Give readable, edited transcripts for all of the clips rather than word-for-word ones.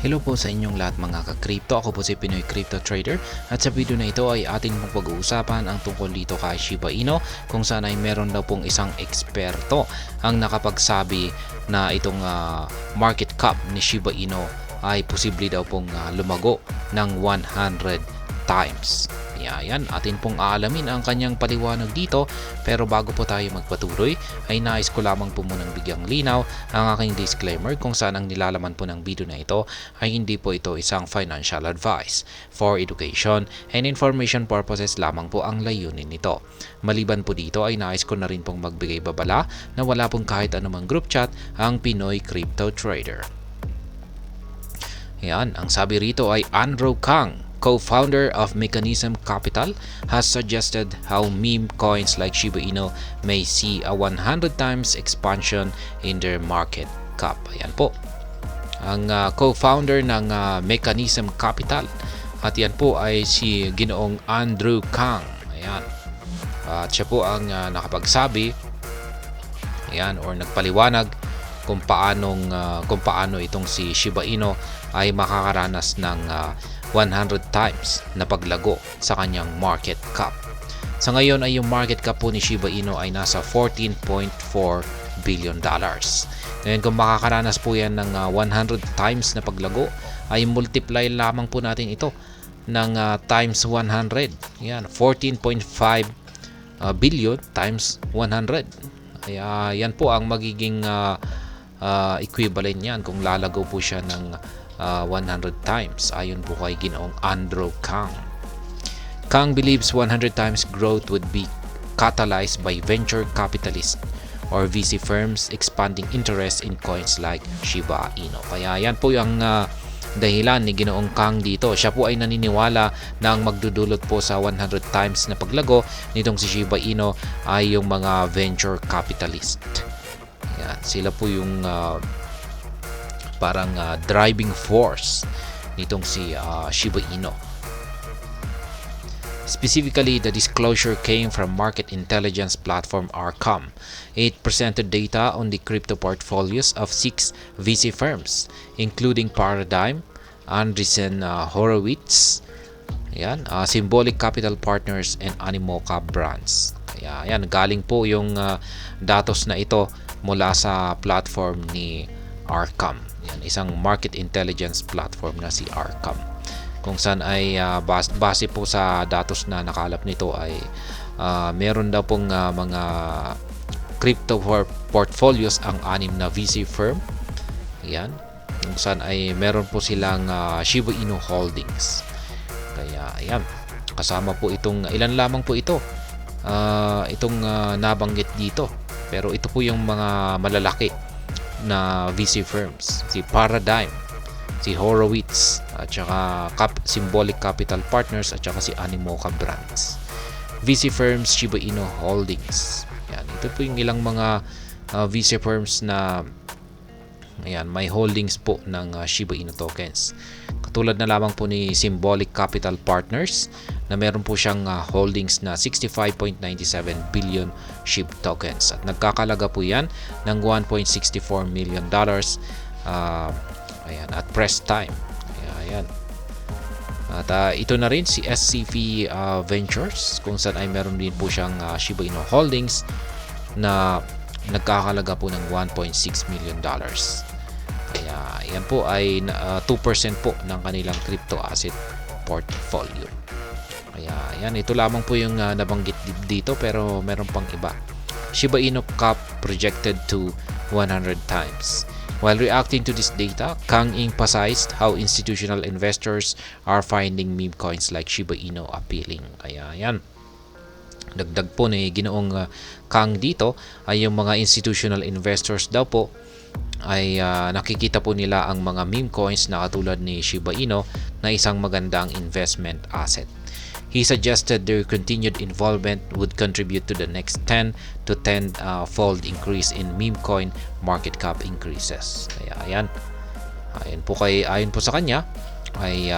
Hello po sa inyong lahat mga ka-crypto. Ako po si Pinoy Crypto Trader at sa video na ito ay atin pong pag-uusapan ang tungkol dito kay Shiba Inu kung saan ay meron daw pong isang eksperto ang nakapagsabi na itong market cap ni Shiba Inu ay posible daw pong lumago ng 100 times. Yan, atin pong aalamin ang kanyang paliwanag dito, pero bago po tayo magpatuloy ay nais ko lamang po munang bigyang linaw ang aking disclaimer kung saan ang nilalaman po ng video na ito ay hindi po ito isang financial advice. For education and information purposes lamang po ang layunin nito. Maliban po dito ay nais ko na rin pong magbigay babala na wala pong kahit anumang group chat ang Pinoy Crypto Trader. Yan, ang sabi rito ay Andrew Kang, co-founder of Mechanism Capital, has suggested how meme coins like Shiba Inu may see a 100 times expansion in their market cap. Ayan po. Ang co-founder ng Mechanism Capital at yan po ay si Ginoong Andrew Kang. Ayan. At siya po ang nakapagsabi ayan, or nagpaliwanag kung paano itong si Shiba Inu ay makakaranas ng 100 times na paglago sa kanyang market cap. Sa ngayon ay yung market cap po ni Shiba Inu ay nasa $14.4 billion. Ngayon kung makakaranas po yan ng 100 times na paglago ay multiply lamang po natin ito ng times 100. Yan, 14.5 billion times 100. Kaya yan po ang magiging equivalent niyan kung lalago po siya ng 100 times ayon po kay Ginoong Andrew Kang. Kang believes 100 times growth would be catalyzed by venture capitalists or VC firms expanding interest in coins like Shiba Inu. Kaya yan po yung dahilan ni Ginoong Kang dito. Siya po ay naniniwala na ang magdudulot po sa 100 times na paglago nitong si Shiba Inu ay yung mga venture capitalist. Yan, sila po yung parang driving force nitong si Shiba Inu. Specifically, the disclosure came from market intelligence platform Arcam. It presented data on the crypto portfolios of 6 VC firms, including Paradigm, Andreessen Horowitz, Symbolic Capital Partners, and Animoca Brands. Kaya yan, galing po yung datos na ito mula sa platform ni Arcam. Yan, isang market intelligence platform na si Arcam. Kung saan ay base po sa datos na nakalap nito ay meron daw pong mga crypto portfolios ang 6 na VC firm. Yan. Kung saan ay meron po silang Shiba Inu Holdings. Kaya ayan, kasama po itong ilan lamang po ito. Itong nabanggit dito. Pero ito po yung mga malalaki na VC firms, si Paradigm, si Horowitz, at saka Symbolic Capital Partners, at saka si Animoca Brands. VC firms, Shiba Inu Holdings. Yan, ito po yung ilang mga VC firms na ayan, may holdings po ng Shiba Inu tokens. Katulad na lamang po ni Symbolic Capital Partners na meron po siyang holdings na 65.97 billion SHIB tokens at nagkakalaga po yan ng $1.64 million ayan, at press time. Ayan. At ito na rin si SCP Ventures kung saan ay meron din po siyang Shiba Inu holdings na nagkakalaga po ng $1.6 million. Kaya yan po ay 2% po ng kanilang crypto asset portfolio. Kaya yan, ito lamang po yung nabanggit dito pero meron pang iba. Shiba Inu cap projected to 100 times. While reacting to this data, Kang emphasized how institutional investors are finding meme coins like Shiba Inu appealing. Kaya yan, dagdag po ni Ginoong Kang dito ay yung mga institutional investors daw po ay nakikita po nila ang mga meme coins na katulad ni Shiba Inu na isang magandang investment asset. He suggested their continued involvement would contribute to the next 10 to 10 fold increase in meme coin market cap increases. Kaya ayan po sa kanya ay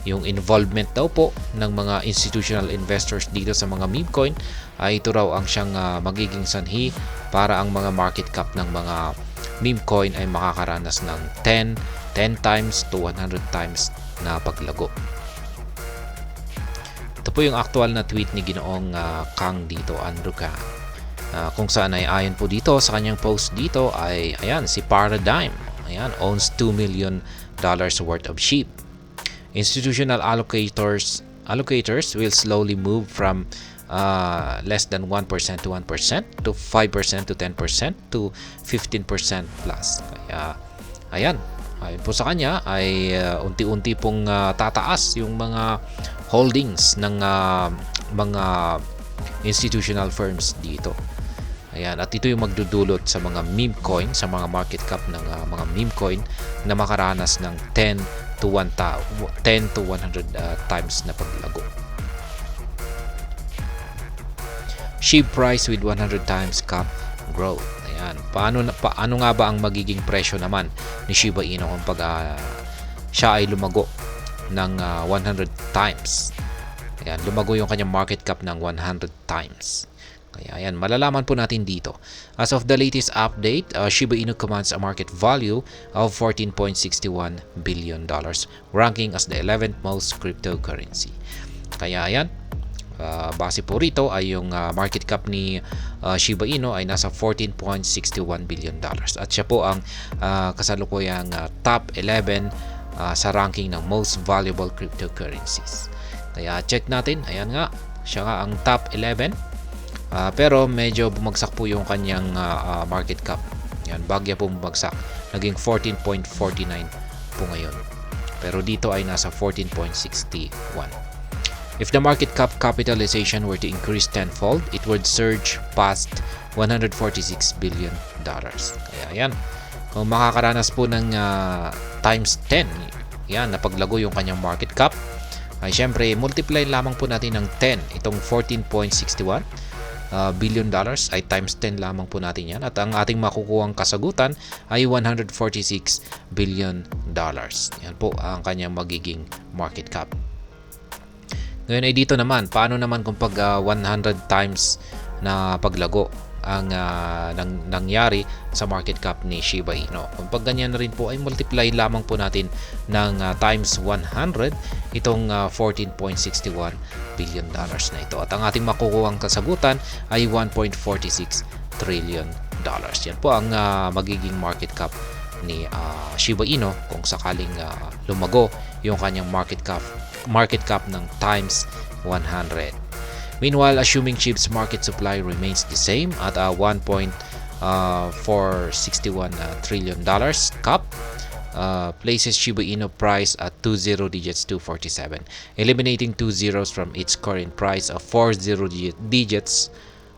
yung involvement daw po ng mga institutional investors dito sa mga meme coin ay ito raw ang siyang magiging sanhi para ang mga market cap ng mga meme coin ay makakaranas ng 10 10 times to 100 times na paglago. Ito po yung actual na tweet ni Ginoong Kang dito, Andrew Kang. Kung saan ay ayon po dito sa kanyang post dito ay ayan, si Paradigm owns $2 million worth of sheep. Institutional allocators will slowly move from less than 1% to 1% to 5% to 10% to 15% plus. Kaya ayan po sa kanya ay unti-unti pong tataas yung mga holdings ng mga institutional firms dito. Ayan, at ito yung magdudulot sa mga meme coin, sa mga market cap ng mga meme coin na makaranas ng 10 to 100 times na paglago. Sheep price with 100 times cap growth. Ayan, paano nga ba ang magiging presyo naman ni Shiba Inu kung siya ay lumago ng 100 times? Ayan, lumago yung kanyang market cap ng 100 times. Kaya ayan, malalaman po natin dito. As of the latest update, Shiba Inu commands a market value of $14.61 billion, ranking as the 11th most cryptocurrency. Kaya ayan, base po rito ay yung market cap ni Shiba Inu ay nasa $14.61 billion. At siya po ang kasalukuyang top 11 sa ranking ng most valuable cryptocurrencies. Kaya check natin, ayan nga, siya nga ang top 11. Pero medyo bumagsak po yung kanyang market cap. Yan, bagya po bumagsak. Naging 14.49 po ngayon. Pero dito ay nasa 14.61. If the market cap capitalization were to increase tenfold, it would surge past $146 billion. Kaya yan, kung makakaranas po ng times 10, yan, napaglago yung kanyang market cap, ay syempre multiply lamang po natin ng 10 itong 14.61 billion dollars ay times 10 lamang po natin yan, at ang ating makukuhang kasagutan ay $146 billion. Yan po ang kanyang magiging market cap. Ngayon ay dito naman, paano naman kung pag 100 times na paglago ang nangyari sa market cap ni Shiba Inu? Kung pag ganyan na rin po ay multiply lamang po natin ng times 100 itong $14.61 billion na ito, at ang ating makukuhang kasagutan ay $1.46 trillion. Yan po ang magiging market cap ni Shiba Inu kung sakaling lumago yung kanyang market cap ng times 100. Meanwhile, assuming chips market supply remains the same at $1.461 trillion cap, places Shiba Inu price at 20 digits 247, eliminating 2 zeros from its current price of 40 digits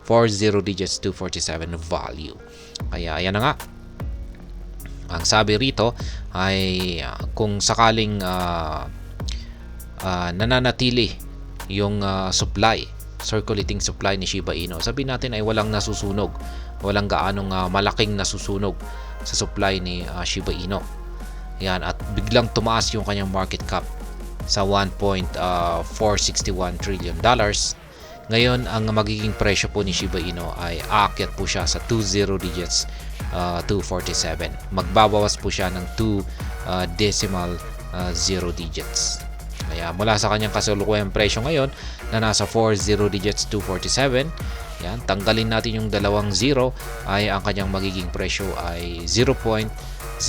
247 value. Kaya ayan na nga. Ang sabi rito ay kung sakaling nananatili yung circulating supply ni Shiba Inu, sabihin natin ay walang nasusunog, walang gaanong malaking nasusunog sa supply ni Shiba Inu. Yan, at biglang tumaas yung kanyang market cap sa $1.461 trillion. Ngayon, ang magiging presyo po ni Shiba Inu ay aakyat po siya sa 20 digits 247. Magbabawas po siya ng 2 decimal 0 digits. Kaya mula sa kanyang kasalukuyang presyo ngayon na nasa 40 digits 247, yan, tanggalin natin yung dalawang 0, ay ang kanyang magiging presyo ay 0.00247.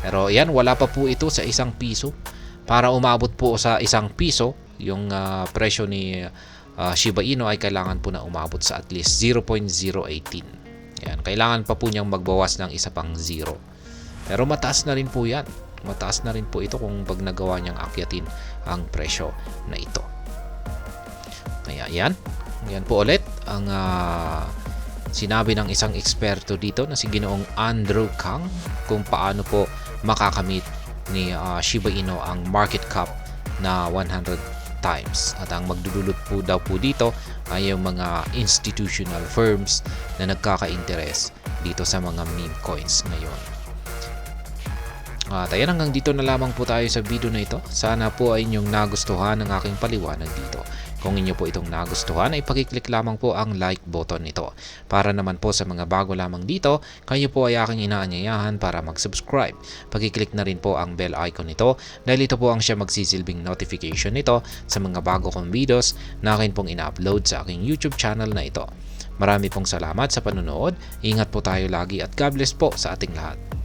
Pero yan, wala pa po ito sa isang piso. Para umabot po sa isang piso yung presyo ni Shiba Inu ay kailangan po na umabot sa at least 0.018. Yan, kailangan pa po niyang magbawas ng isa pang 0. Pero mataas na rin po yan. Mataas na rin po ito kung pag nagawa niyang akyatin ang presyo na ito. Kaya yan po ulit ang sinabi ng isang eksperto dito na si Ginoong Andrew Kang kung paano po makakamit ni Shiba Inu ang market cap na 100 times. At ang magdudulot po daw po dito ay yung mga institutional firms na nagkaka-interest dito sa mga meme coins ngayon. At ayan, hanggang dito na lamang po tayo sa video na ito. Sana po ay inyong nagustuhan ang aking paliwanag dito. Kung inyo po itong nagustuhan ay pakiclick lamang po ang like button nito. Para naman po sa mga bago lamang dito, kayo po ay aking inaanyayahan para mag-subscribe. Pakiclick na rin po ang bell icon nito dahil ito po ang siya magsisilbing notification nito sa mga bago kong videos na akin pong ina-upload sa aking YouTube channel na ito. Marami pong salamat sa panonood, ingat po tayo lagi at God bless po sa ating lahat.